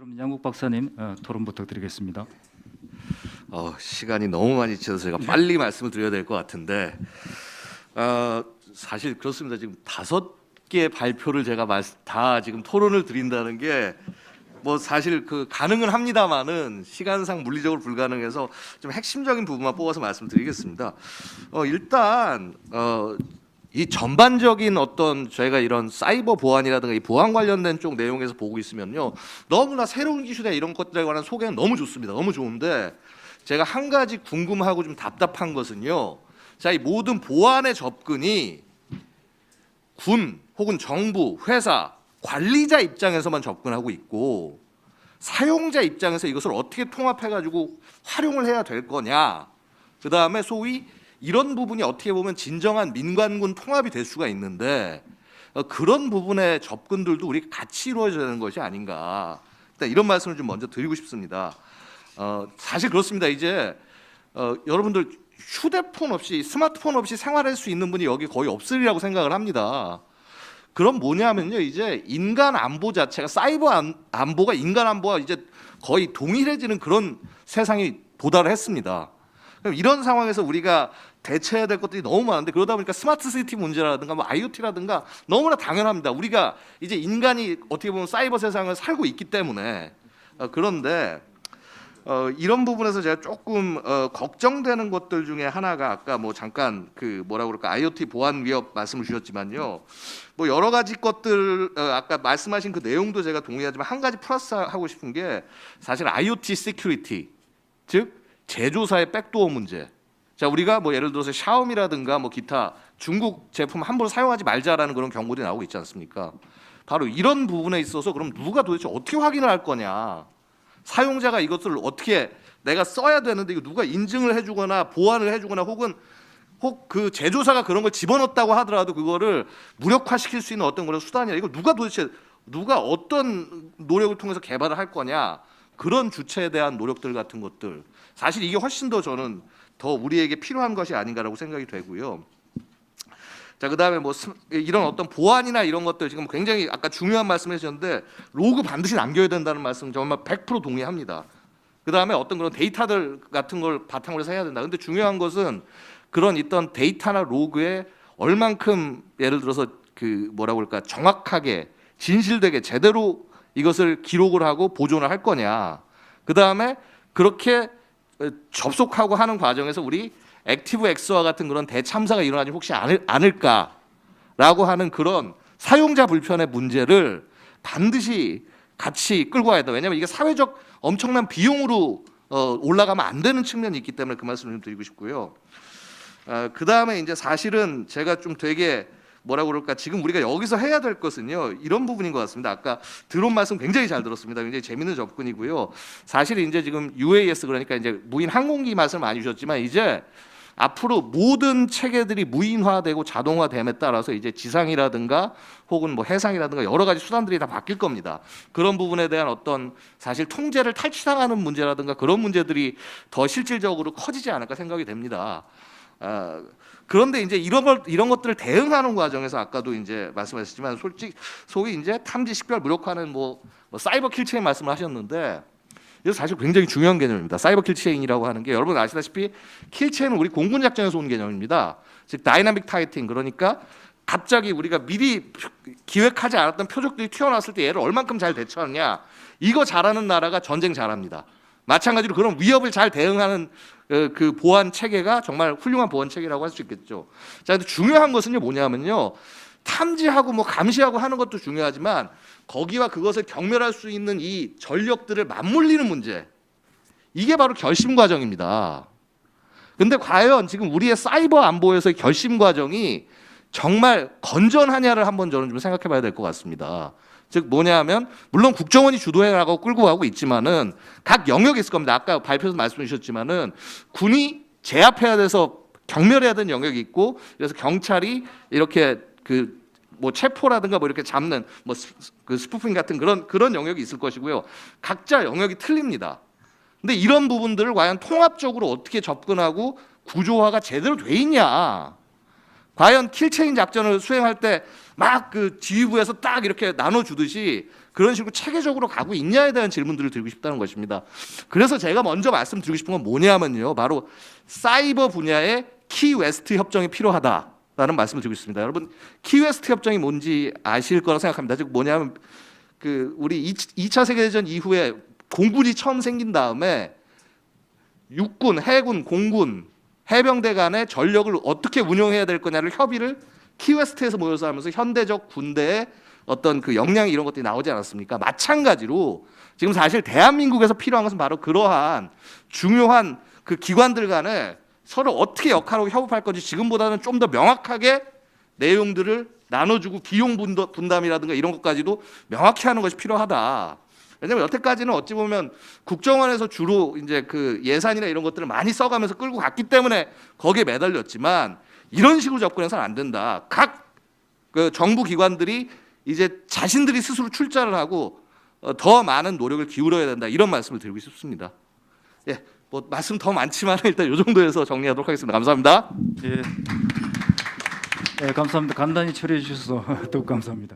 그럼 양국 박사님 토론 부탁드리겠습니다. 시간이 너무 많이 지쳐서 제가 빨리 말씀을 드려야 될 것 같은데 사실 그렇습니다. 지금 5개 발표를 제가 다 지금 토론을 드린다는 게 뭐 사실 그 가능은 합니다만은 시간상 물리적으로 불가능해서 좀 핵심적인 부분만 뽑아서 말씀드리겠습니다. 일단 이 전반적인 어떤 저희가 이런 사이버 보안이라든가 이 보안 관련된 쪽 내용에서 보고 있으면요, 너무나 새로운 기술에 이런 것들에 관한 소개는 너무 좋습니다. 너무 좋은데 제가 한 가지 궁금하고 좀 답답한 것은요, 자, 이 모든 보안의 접근이 군 혹은 정부, 회사, 관리자 입장에서만 접근하고 있고 사용자 입장에서 이것을 어떻게 통합해가지고 활용을 해야 될 거냐, 그 다음에 소위 이런 부분이 어떻게 보면 진정한 민관군 통합이 될 수가 있는데 그런 부분의 접근들도 우리 같이 이루어져야 되는 것이 아닌가, 일단 이런 말씀을 좀 먼저 드리고 싶습니다. 사실 그렇습니다. 이제 여러분들 휴대폰 없이, 스마트폰 없이 생활할 수 있는 분이 여기 거의 없으리라고 생각을 합니다. 그럼 뭐냐면요, 이제 인간 안보 자체가, 사이버 안보가 인간 안보와 이제 거의 동일해지는 그런 세상이 도달을 했습니다. 그럼 이런 상황에서 우리가 대처해야 될 것들이 너무 많은데, 그러다 보니까 스마트 시티 문제라든가 뭐 IoT라든가 너무나 당연합니다. 우리가 이제 인간이 어떻게 보면 사이버 세상을 살고 있기 때문에. 그런데 이런 부분에서 제가 조금 걱정되는 것들 중에 하나가, 아까 뭐 잠깐 그 뭐라 그럴까, IoT 보안 위협 말씀을 주셨지만요, 뭐 여러 가지 것들 아까 말씀하신 그 내용도 제가 동의하지만 한 가지 플러스 하고 싶은 게, 사실 IoT 시큐리티, 즉 제조사의 백도어 문제. 자, 우리가 뭐 예를 들어서 샤오미라든가 뭐 기타 중국 제품 함부로 사용하지 말자라는 그런 경고들이 나오고 있지 않습니까? 바로 이런 부분에 있어서 그럼 누가 도대체 어떻게 확인을 할 거냐, 사용자가 이것을 어떻게 내가 써야 되는데 이거 누가 인증을 해주거나 보완을 해주거나 혹은 그 제조사가 그런 걸 집어넣었다고 하더라도 그거를 무력화시킬 수 있는 어떤 그런 수단이야, 이거 누가 도대체 누가 어떤 노력을 통해서 개발을 할 거냐, 그런 주체에 대한 노력들 같은 것들, 사실 이게 훨씬 더 저는 더 우리에게 필요한 것이 아닌가라고 생각이 되고요. 자, 그다음에 뭐 이런 어떤 보안이나 이런 것들 지금 굉장히 아까 중요한 말씀을 해주셨는데, 로그 반드시 남겨야 된다는 말씀 정말 100% 동의합니다. 그다음에 어떤 그런 데이터들 같은 걸 바탕으로 해서 해야 된다. 근데 중요한 것은 그런 있던 데이터나 로그에 얼만큼 예를 들어서 그 뭐라고 그럴까, 정확하게 진실되게 제대로 이것을 기록을 하고 보존을 할 거냐. 그다음에 그렇게 접속하고 하는 과정에서 우리 액티브 엑스와 같은 그런 대참사가 일어나지 혹시 않을까라고 하는 그런 사용자 불편의 문제를 반드시 같이 끌고 가야 돼요. 왜냐하면 이게 사회적 엄청난 비용으로 올라가면 안 되는 측면이 있기 때문에 그 말씀을 좀 드리고 싶고요. 그 다음에 이제 사실은 제가 좀 되게 뭐라고 그럴까, 지금 우리가 여기서 해야 될 것은요, 이런 부분인 것 같습니다. 아까 드론 말씀 굉장히 잘 들었습니다. 굉장히 재밌는 접근이고요. 사실 이제 지금 UAS, 그러니까 이제 무인 항공기 말씀을 많이 주셨지만, 이제 앞으로 모든 체계들이 무인화되고 자동화됨에 따라서 이제 지상이라든가 혹은 뭐 해상이라든가 여러 가지 수단들이 다 바뀔 겁니다. 그런 부분에 대한 어떤 사실 통제를 탈취당하는 문제라든가 그런 문제들이 더 실질적으로 커지지 않을까 생각이 됩니다. 그런데 이제 이런 것들을 대응하는 과정에서 아까도 이제 말씀하셨지만, 소위 이제 탐지 식별 무력화는 뭐 사이버 킬체인 말씀을 하셨는데, 이거 사실 굉장히 중요한 개념입니다. 사이버 킬체인이라고 하는 게 여러분 아시다시피 킬체인은 우리 공군 작전에서 온 개념입니다. 즉 다이나믹 타겟팅, 그러니까 갑자기 우리가 미리 기획하지 않았던 표적들이 튀어나왔을 때 얘를 얼만큼 잘 대처하느냐, 이거 잘하는 나라가 전쟁 잘합니다. 마찬가지로 그런 위협을 잘 대응하는 그 보안 체계가 정말 훌륭한 보안 체계라고 할 수 있겠죠. 자, 근데 중요한 것은요 뭐냐면요, 탐지하고 뭐 감시하고 하는 것도 중요하지만 거기와 그것을 경멸할 수 있는 이 전력들을 맞물리는 문제, 이게 바로 결심 과정입니다. 근데 과연 지금 우리의 사이버 안보에서의 결심 과정이 정말 건전하냐를 한번 저는 좀 생각해 봐야 될 것 같습니다. 즉 뭐냐면, 물론 국정원이 주도해 나가고 끌고 가고 있지만은 각 영역이 있을 겁니다. 아까 발표에서 말씀해 주셨지만은 군이 제압해야 돼서 경멸해야 되는 영역이 있고, 그래서 경찰이 이렇게 그 뭐 체포라든가 뭐 이렇게 잡는 뭐 그 스푸핑 같은 그런 영역이 있을 것이고요. 각자 영역이 틀립니다. 근데 이런 부분들을 과연 통합적으로 어떻게 접근하고 구조화가 제대로 돼 있냐, 과연 킬체인 작전을 수행할 때 막 그 지휘부에서 딱 이렇게 나눠주듯이 그런 식으로 체계적으로 가고 있냐에 대한 질문들을 드리고 싶다는 것입니다. 그래서 제가 먼저 말씀드리고 싶은 건 뭐냐면요, 바로 사이버 분야의 키웨스트 협정이 필요하다라는 말씀을 드리고 있습니다. 여러분, 키웨스트 협정이 뭔지 아실 거라 생각합니다. 즉 뭐냐면 우리 2차 세계대전 이후에 공군이 처음 생긴 다음에 육군, 해군, 공군, 해병대 간의 전력을 어떻게 운용해야 될 거냐를 협의를 키웨스트에서 모여서 하면서 현대적 군대의 어떤 그 역량 이런 것들이 나오지 않았습니까? 마찬가지로 지금 사실 대한민국에서 필요한 것은 바로 그러한 중요한 그 기관들 간에 서로 어떻게 역할하고 협업할 건지 지금보다는 좀 더 명확하게 내용들을 나눠주고 비용 분담이라든가 이런 것까지도 명확히 하는 것이 필요하다. 왜냐하면 여태까지는 어찌 보면 국정원에서 주로 이제 그 예산이나 이런 것들을 많이 써가면서 끌고 갔기 때문에 거기에 매달렸지만 이런 식으로 접근해서는 안 된다. 각 그 정부 기관들이 이제 자신들이 스스로 출자를 하고 더 많은 노력을 기울여야 된다. 이런 말씀을 드리고 싶습니다. 예, 뭐 말씀 더 많지만 일단 이 정도에서 정리하도록 하겠습니다. 감사합니다. 예, 감사합니다. 간단히 처리해 주셔서 더욱 감사합니다.